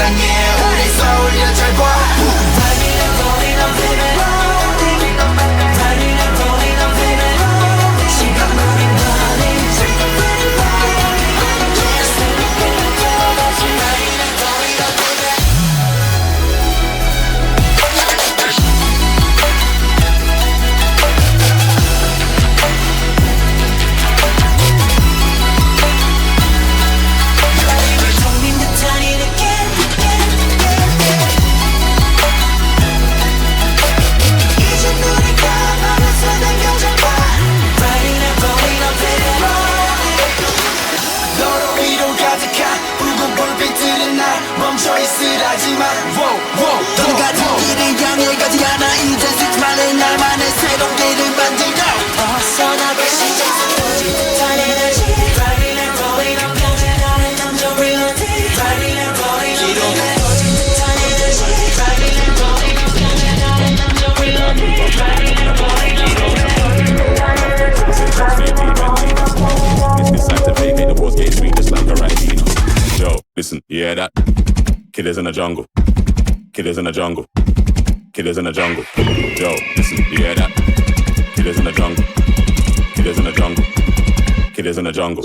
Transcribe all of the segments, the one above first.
이상해 우리 서울여 잘 봐 달리는 rolling on baby 달리는 rolling on baby 시간 moving money 멈춰있으라지만 돈 같은 길을 향해 가지 않아 이제 스마일의 날만의 새로운 길을 만들어 벗어나고 시작 꺼진 듯한 에너지 Riding and rolling on 변해가는 남자 reality Riding and rolling on 꺼진 듯한 에너지 Riding and rolling on 변해가는 남자 reality Riding and rolling on It's time to vacate the walls, getting sweet just like a Ridin. Yo, listen, you hear that? Killers in the jungle. Killers in the jungle. Killers in the jungle. Yo, listen, you hear that? Killers in the jungle. Killers in the jungle. Killers in the jungle.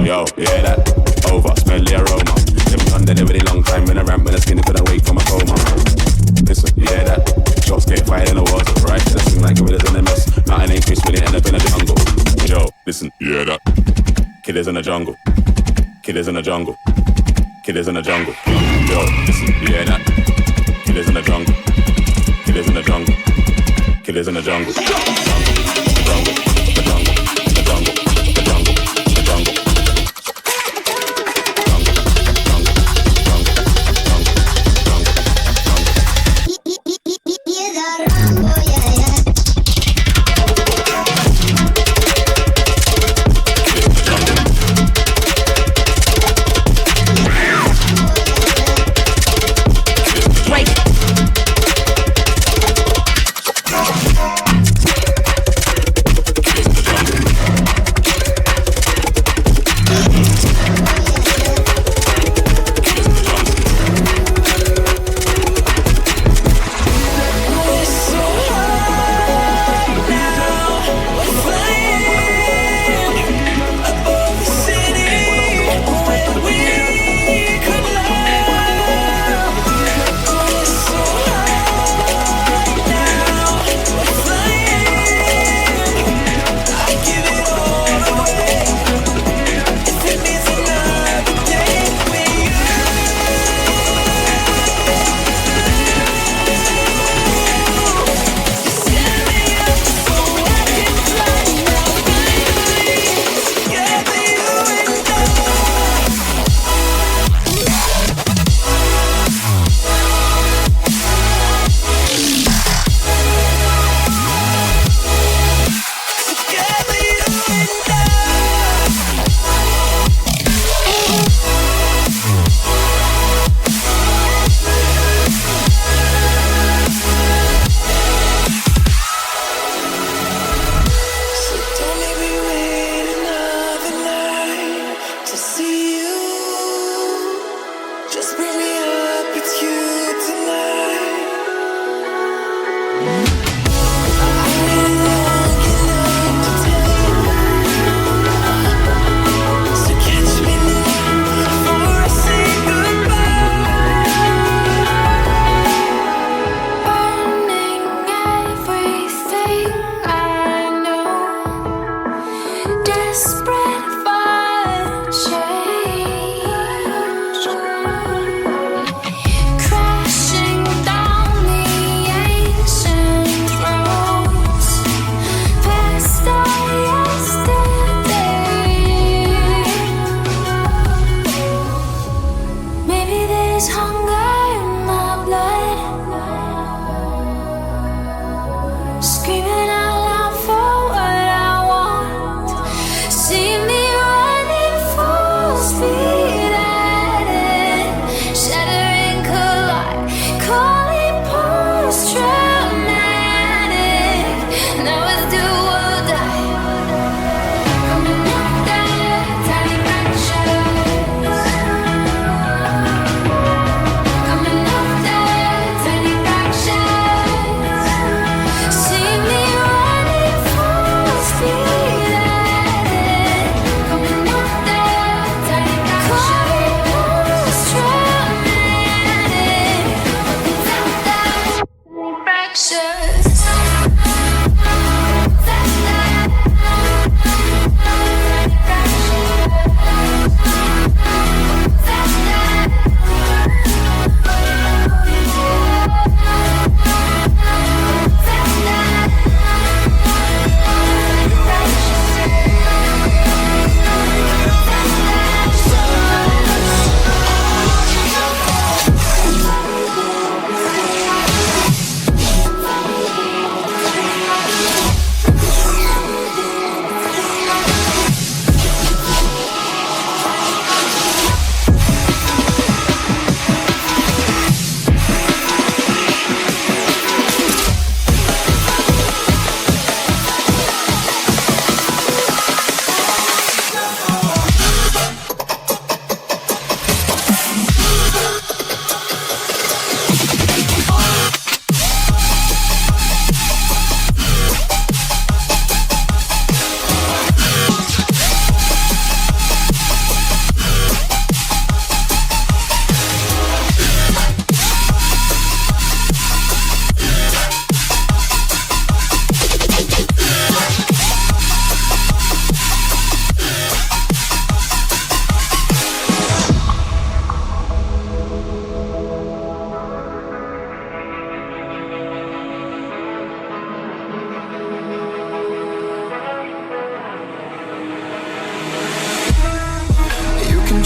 Yo, you hear that? Over, smell the aroma. Them done delivery long time in a ramp when the skinny couldn't wake from a coma. Listen, you hear that? Shots get fired in the water, right? That swing like gorillas in a mess. Nothing ain't crisp when it end up in the jungle. Yo, listen, you hear that? Killers in the jungle. Killers in the jungle. Killers in the jungle. Yo, listen, you hear that? Killers in the jungle. Killers in the jungle. Killers in the jungle. The jungle. The jungle. The jungle. The jungle. The jungle.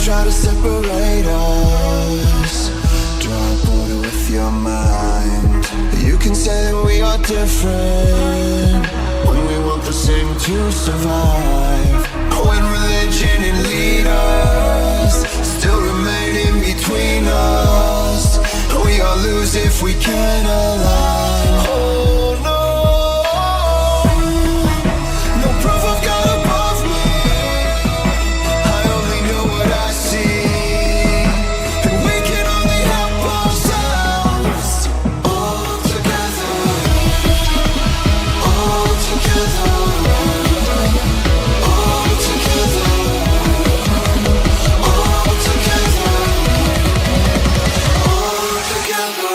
try to separate us. Draw a border with your mind. You can say that we are different when we want the same to survive. When religion and leaders still remain in between us, we all lose if we can't align. Oh no, no proof of God above me. I only know what I see, and we can only help ourselves. All together, all together, all together, all together, all together.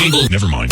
jingle. Never mind.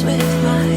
with my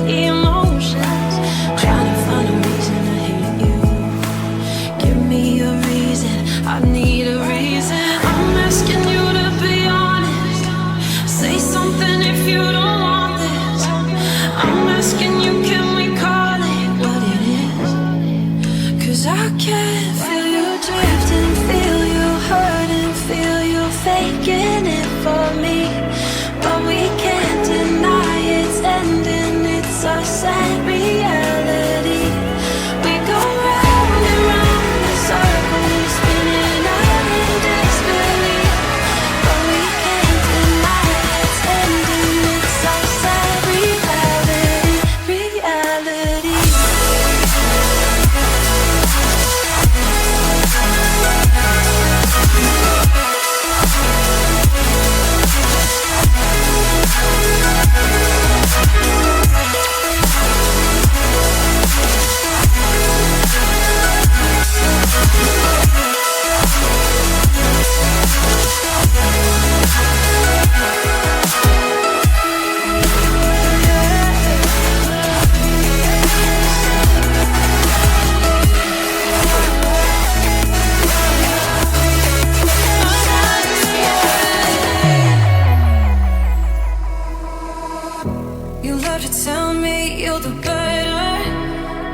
You love to tell me you'll do better,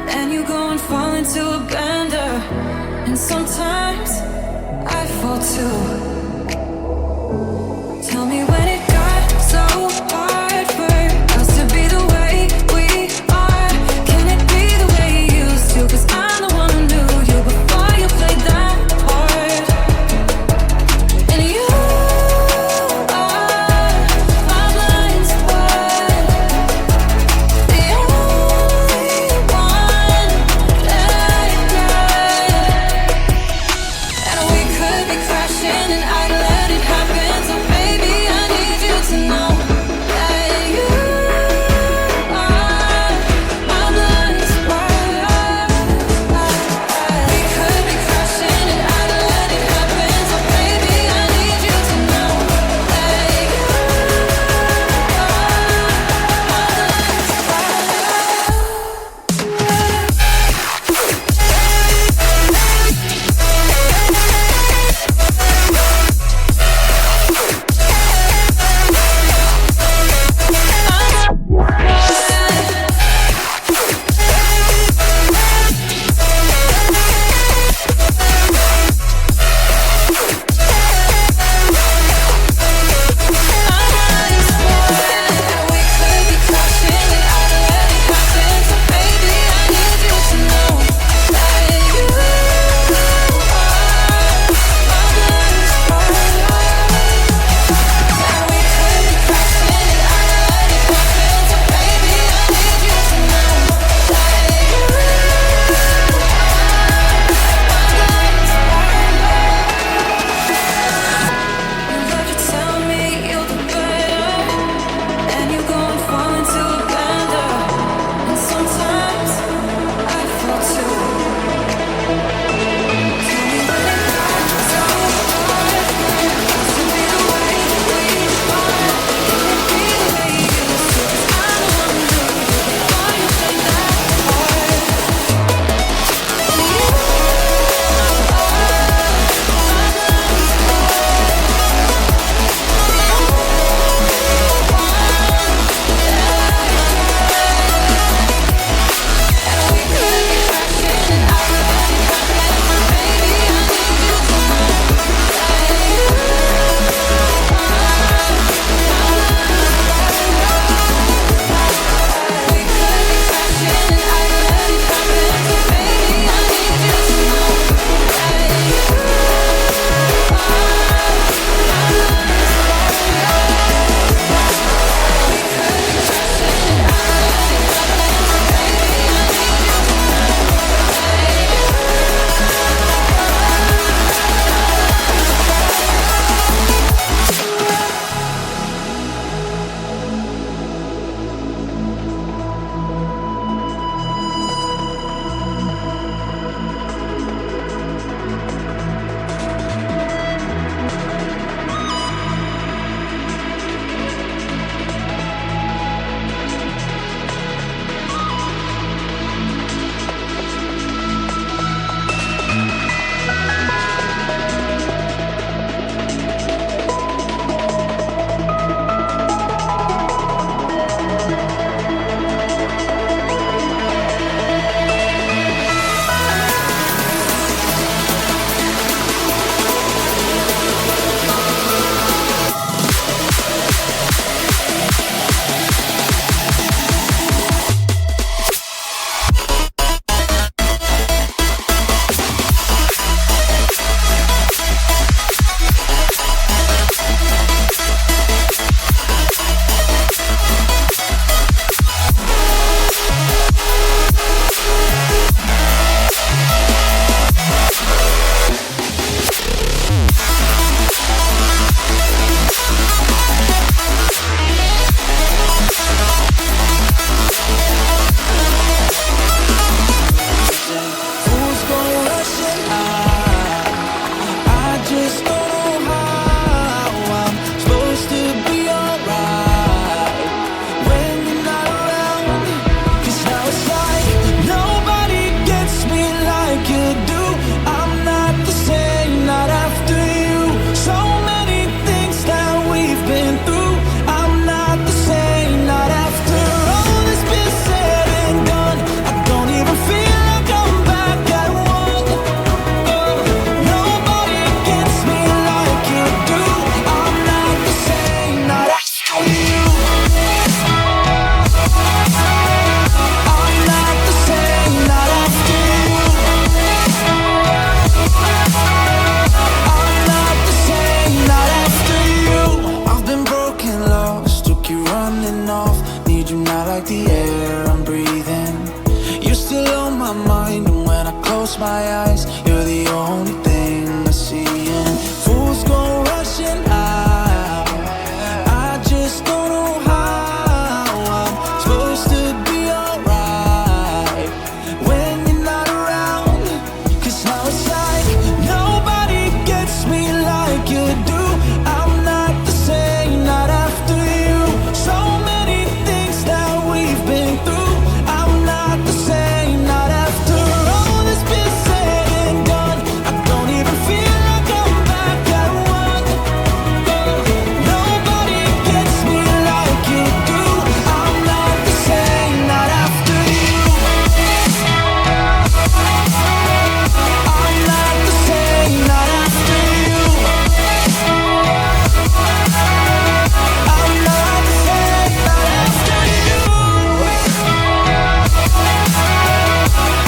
then you go and fall into a bender. And sometimes I fall too. Tell me when it got so hard for us to be the way we are. Can it be the way you used to? 'Cause I'm the one who knew you before you played that part. And you are my blind spot, the only one that I got. And we could be crashing and off. Need you now like the air I'm breathing. You're still on my mind, and when I close my eyes, you're the only thing I see. And fools go rushing out. I just don't know how I'm supposed to be alright when you're not around. Cause now it's like nobody gets me like you do. I'm not the same, not after you. So many things that we've been through. I'm not the same, not after all that's been said and done. I don't even feel like I'm back at one. Nobody gets me like you do. I'm not the same, not after you. I'm not the same, not after you. I'm not the same, not after you.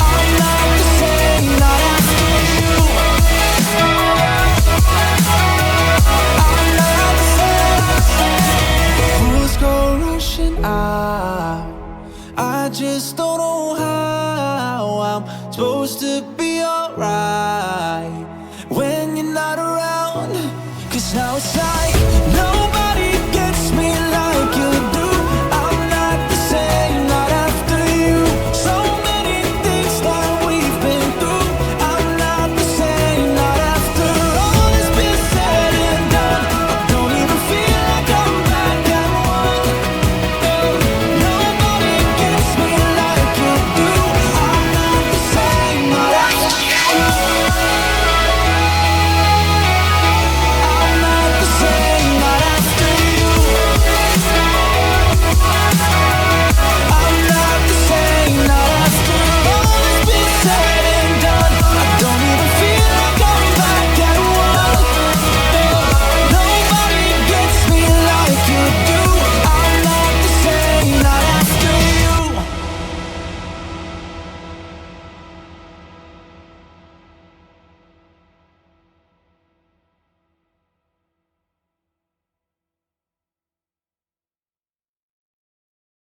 I'm not the same, not after you. I'm not the same. Fools go rushing out. I just don't know